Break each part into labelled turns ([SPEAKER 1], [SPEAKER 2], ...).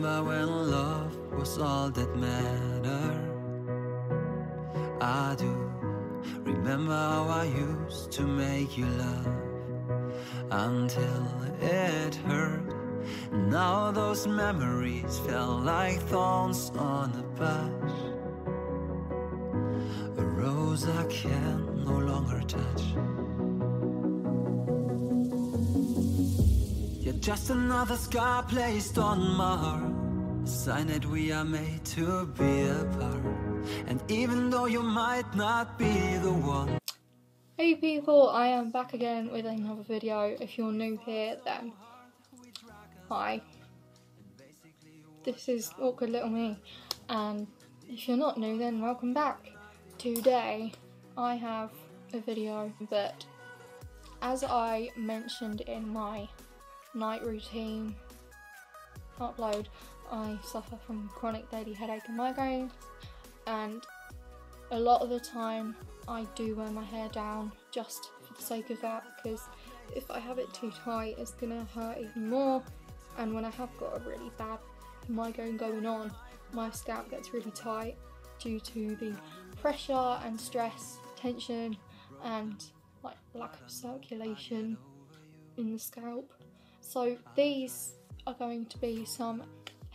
[SPEAKER 1] remember when love was all that mattered. I do remember how I used to make you laugh until it hurt. Now those memories felt like thorns on a bush, a rose I can no longer touch. You're just another scar placed on my heart, a sign that we are made to be apart. And even though you might not be the one.
[SPEAKER 2] Hey people, I am back again with another video. If you're new here, then hi. This is Awkward Little Me, and if you're not new, then welcome back. Today I have a video, but as I mentioned in my night routine upload, I suffer from chronic daily headache and migraines, and a lot of the time I do wear my hair down just for the sake of that, because if I have it too tight it's gonna hurt even more, and when I have got a really bad migraine going on, my scalp gets really tight due to the pressure and stress, tension and like lack of circulation in the scalp. So these are going to be some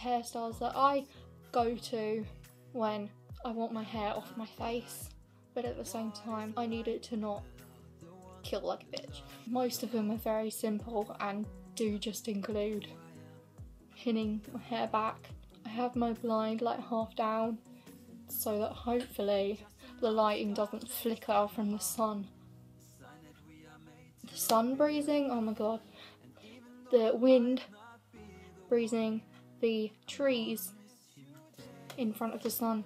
[SPEAKER 2] hairstyles that I go to when I want my hair off my face, but at the same time I need it to not kill like a bitch. Most of them are very simple and do just include pinning my hair back. I have my blind like half down so that hopefully the lighting doesn't flicker from the sun. The sun breezing, oh my god. The wind breezing the trees in front of the sun.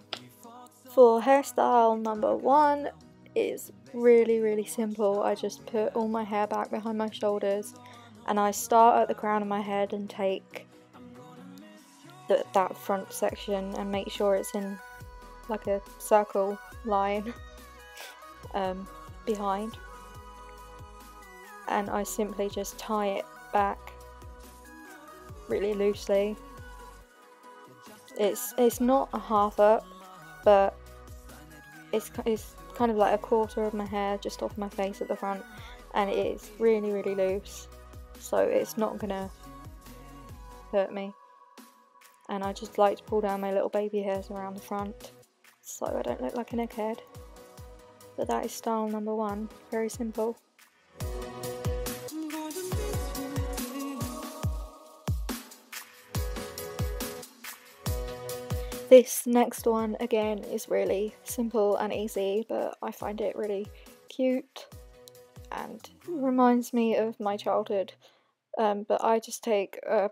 [SPEAKER 2] For hairstyle number one is really simple. I just put all my hair back behind my shoulders and I start at the crown of my head and take that front section and make sure it's in like a circle line behind, and I simply just tie it back really loosely. It's not a half up, but it's kind of like a quarter of my hair just off my face at the front, and it is really loose, so it's not gonna hurt me. And I just like to pull down my little baby hairs around the front so I don't look like an egghead. But that is style number one, very simple. This next one again is really simple and easy, but I find it really cute and reminds me of my childhood. But I just take a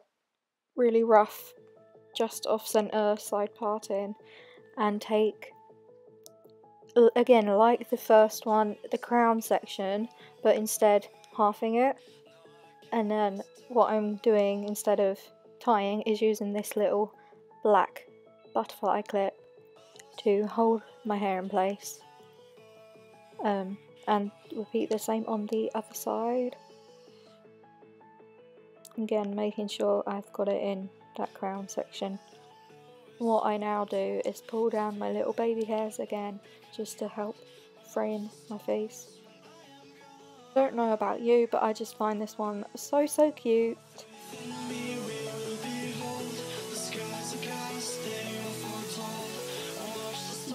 [SPEAKER 2] really rough, just off centre side parting and take, again like the first one, the crown section, but instead halving it. And then what I'm doing instead of tying is using this little black butterfly clip to hold my hair in place, and repeat the same on the other side. Again, making sure I've got it in that crown section. What I now do is pull down my little baby hairs again just to help frame my face. Don't know about you, but I just find this one so cute.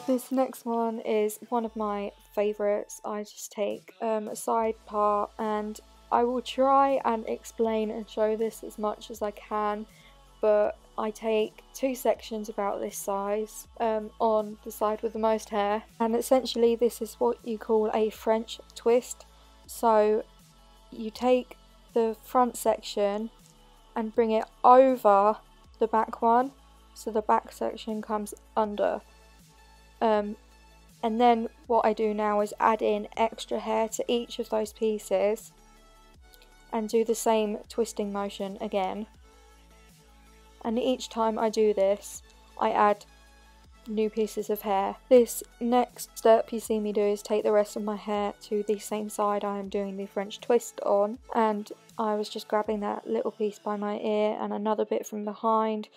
[SPEAKER 2] This next one is one of my favourites. I just take a side part, and I will try and explain and show this as much as I can, but I take two sections about this size on the side with the most hair, and essentially this is what you call a French twist. So you take the front section and bring it over the back one, so the back section comes under. And then what I do now is add in extra hair to each of those pieces and do the same twisting motion again. And each time I do this, I add new pieces of hair. This next step you see me do is take the rest of my hair to the same side I am doing the French twist on, and I was just grabbing that little piece by my ear and another bit from behind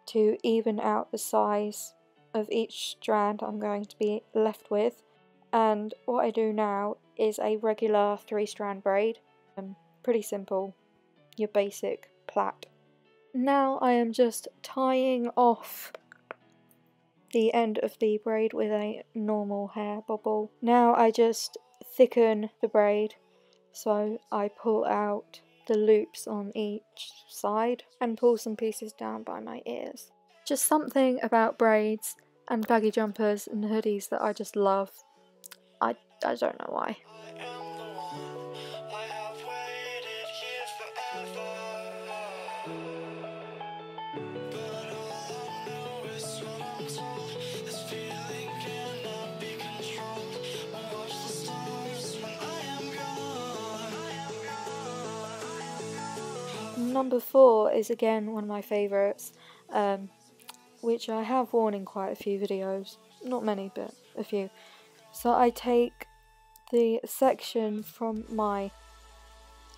[SPEAKER 2] to even out the size of each strand I'm going to be left with. And what I do now is a regular 3-strand braid. Pretty simple, your basic plait. Now I am just tying off the end of the braid with a normal hair bobble. Now I just thicken the braid, so I pull out the loops on each side and pull some pieces down by my ears. Just something about braids and baggy jumpers and hoodies that I just love. I don't know why. Number 4 is again one of my favourites, which I have worn in quite a few videos. Not many, but a few. So I take the section from my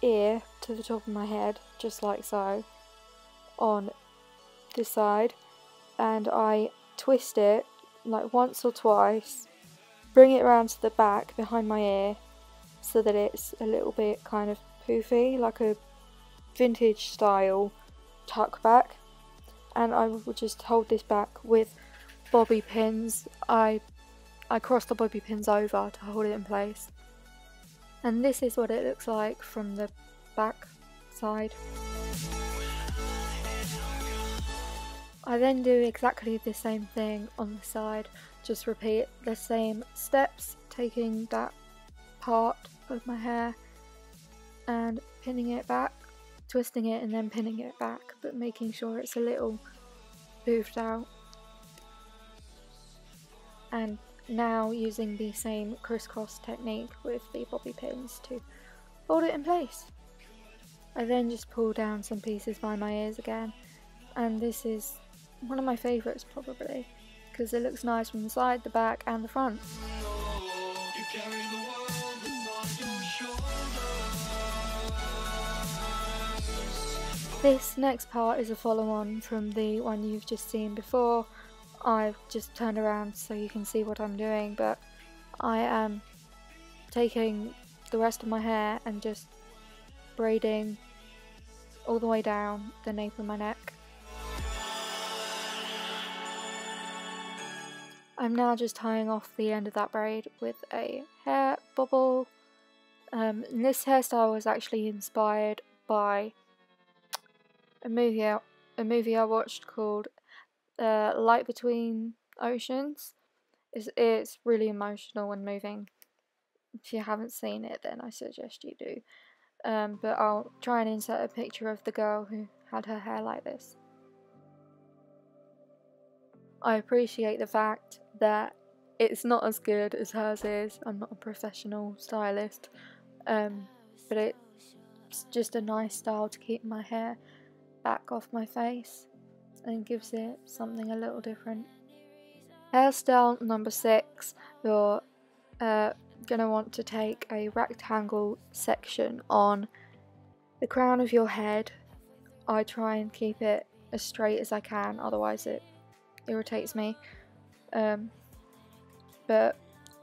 [SPEAKER 2] ear to the top of my head, just like so, on this side, and I twist it like once or twice, bring it around to the back behind my ear so that it's a little bit kind of poofy, like a vintage style tuck back, and I will just hold this back with bobby pins. I cross the bobby pins over to hold it in place, and this is what it looks like from the back side. I then do exactly the same thing on the side, just repeat the same steps, taking that part of my hair and pinning it back, twisting it and then pinning it back, but making sure it's a little poofed out. And now using the same crisscross technique with the bobby pins to hold it in place. I then just pull down some pieces by my ears again, and this is one of my favourites probably, because it looks nice from the side, the back and the front. This next part is a follow-on from the one you've just seen before. I've just turned around so you can see what I'm doing, but I am taking the rest of my hair and just braiding all the way down the nape of my neck. I'm now just tying off the end of that braid with a hair bobble. This hairstyle was actually inspired by a movie I watched called Light Between Oceans. It's really emotional and moving. If you haven't seen it, then I suggest you do. But I'll try and insert a picture of the girl who had her hair like this. I appreciate the fact that it's not as good as hers is. I'm not a professional stylist, but it's just a nice style to keep my hair back off my face and gives it something a little different. Hairstyle number 6, you're gonna want to take a rectangle section on the crown of your head. I try and keep it as straight as I can, otherwise it irritates me, but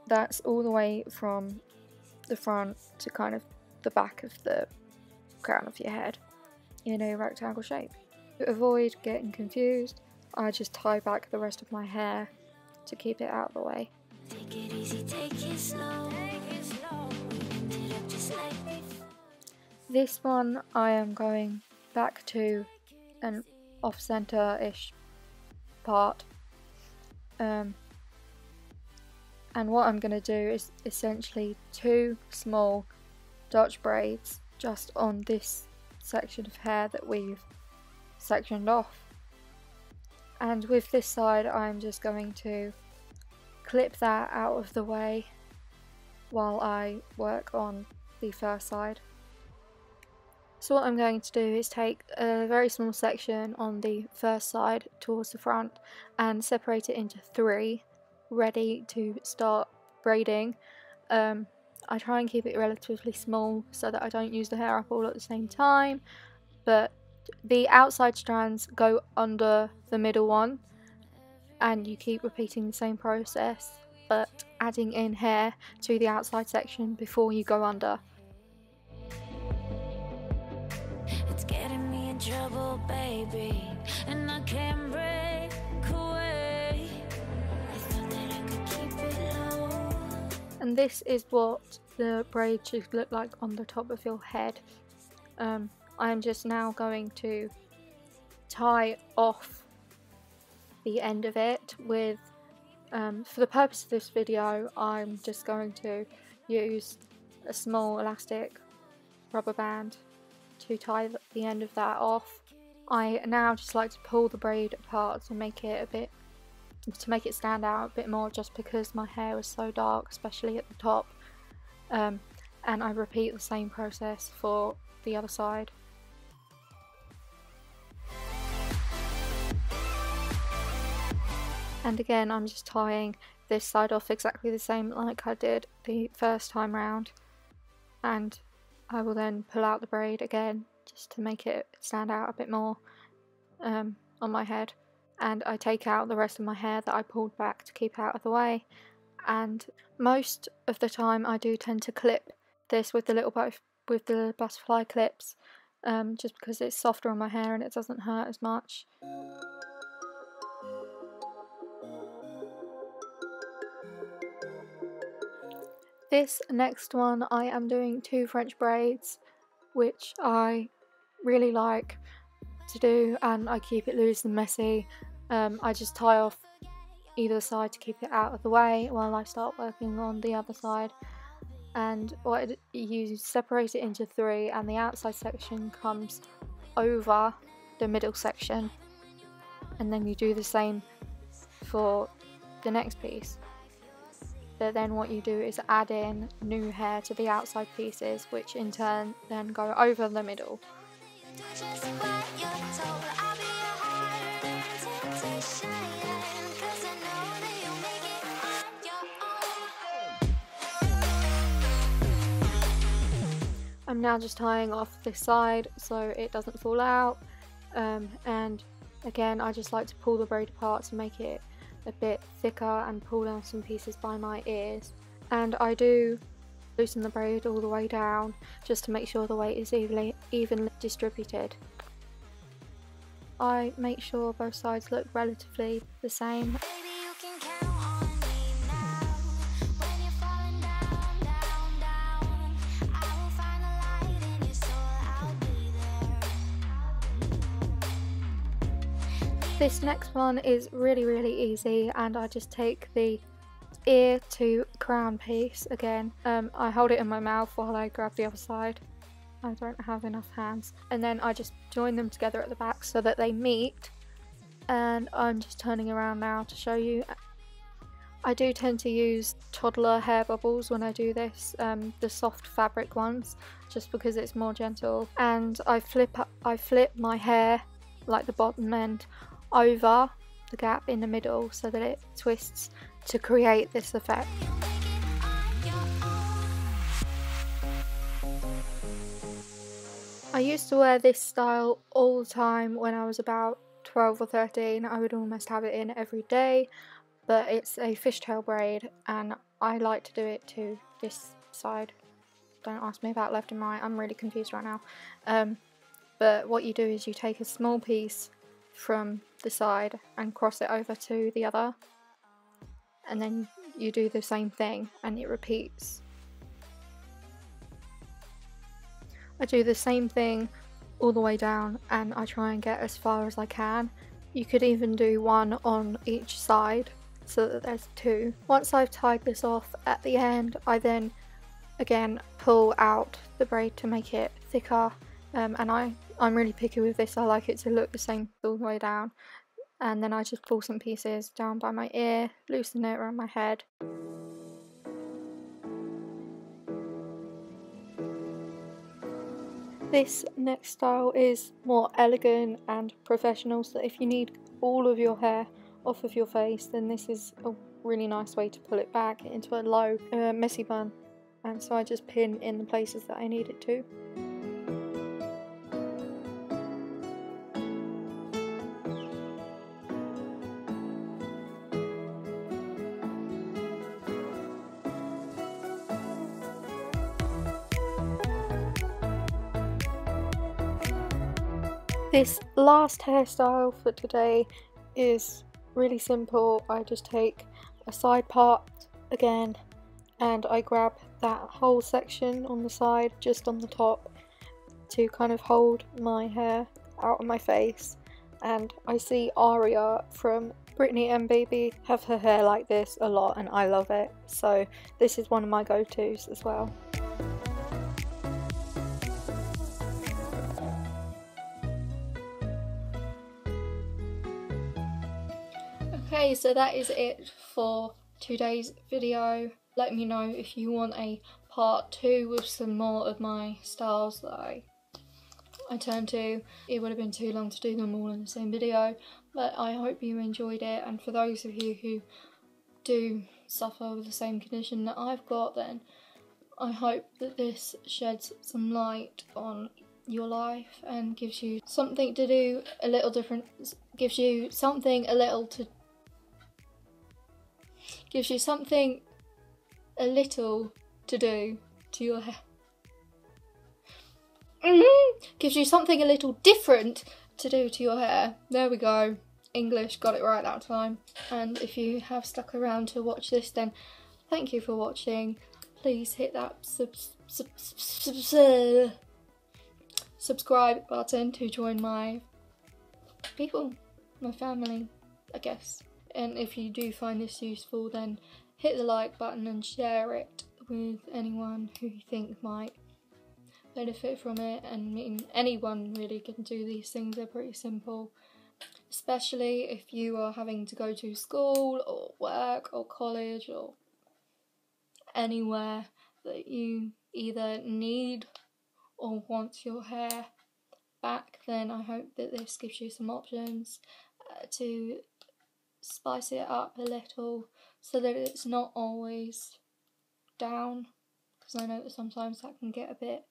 [SPEAKER 2] that's all the way from the front to kind of the back of the crown of your head in a rectangle shape. To avoid getting confused, I just tie back the rest of my hair to keep it out of the way. Take it easy, take it slow. This one I am going back to an off-center-ish part, and what I'm going to do is essentially 2 small Dutch braids just on this section of hair that we've sectioned off, and with this side I'm just going to clip that out of the way while I work on the first side. So what I'm going to do is take a very small section on the first side towards the front and separate it into 3, ready to start braiding. I try and keep it relatively small so that I don't use the hair up all at the same time, but the outside strands go under the middle one, and you keep repeating the same process, but adding in hair to the outside section before you go under.
[SPEAKER 3] It's getting me in trouble, baby, and I can't break away. I thought that I could keep it low.
[SPEAKER 2] And this is what the braid should look like on the top of your head. I'm just now going to tie off the end of it with, for the purpose of this video, I'm just going to use a small elastic rubber band to tie the end of that off. I now just like to pull the braid apart to make it stand out a bit more, just because my hair was so dark, especially at the top. And I repeat the same process for the other side. And again, I'm just tying this side off exactly the same like I did the first time round, and I will then pull out the braid again just to make it stand out a bit more on my head. And I take out the rest of my hair that I pulled back to keep out of the way, and most of the time I do tend to clip this with the butterfly clips, just because it's softer on my hair and it doesn't hurt as much. This next one, I am doing 2 French braids, which I really like to do, and I keep it loose and messy. I just tie off either side to keep it out of the way while I start working on the other side. And you separate it into 3, and the outside section comes over the middle section, and then you do the same for the next piece. But then what you do is add in new hair to the outside pieces, which in turn then go over the middle. I'm now just tying off this side so it doesn't fall out, and again I just like to pull the braid apart to make it a bit thicker and pull down some pieces by my ears. And I do loosen the braid all the way down just to make sure the weight is evenly distributed. I make sure both sides look relatively the same. This next one is really easy, and I just take the ear to crown piece again. I hold it in my mouth while I grab the other side. I don't have enough hands. And then I just join them together at the back so that they meet. And I'm just turning around now to show you. I do tend to use toddler hair bubbles when I do this, the soft fabric ones, just because it's more gentle. And I flip my hair, like the bottom end, over the gap in the middle so that it twists to create this effect. I used to wear this style all the time when I was about 12 or 13. I would almost have it in every day, but it's a fishtail braid and I like to do it to this side. Don't ask me about left and right, I'm really confused right now. But what you do is you take a small piece from the side and cross it over to the other, and then you do the same thing and it repeats. I do the same thing all the way down and I try and get as far as I can. You could even do one on each side so that there's 2. Once I've tied this off at the end, I then again pull out the braid to make it thicker, and I'm really picky with this. I like it to look the same all the way down, and then I just pull some pieces down by my ear, loosen it around my head. This next style is more elegant and professional, so if you need all of your hair off of your face, then this is a really nice way to pull it back into a low, messy bun. And so I just pin in the places that I need it to. This last hairstyle for today is really simple. I just take a side part again and I grab that whole section on the side, just on the top, to kind of hold my hair out of my face. And I see Aria from Brittany and Baby have her hair like this a lot and I love it, so this is one of my go-tos as well. Okay, so that is it for today's video. Let me know if you want a part 2 with some more of my styles that I turned to. It would have been too long to do them all in the same video, but I hope you enjoyed it. And for those of you who do suffer with the same condition that I've got, then I hope that this sheds some light on your life and gives you something to do a little different, gives you something a little to do to your hair. Gives you something a little different to do to your hair. There we go. English, got it right that time. And if you have stuck around to watch this, then thank you for watching. Please hit that subscribe button to join my people, my family, I guess. And if you do find this useful, then hit the like button and share it with anyone who you think might benefit from it. And I mean, anyone really can do these things, they're pretty simple. Especially if you are having to go to school or work or college or anywhere that you either need or want your hair back, then I hope that this gives you some options to spice it up a little so that it's not always down, because I know that sometimes that can get a bit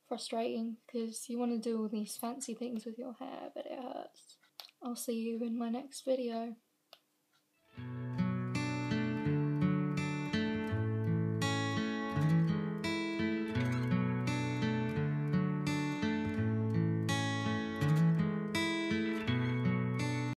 [SPEAKER 2] frustrating because you want to do all these fancy things with your hair but it hurts. I'll see you in my next video.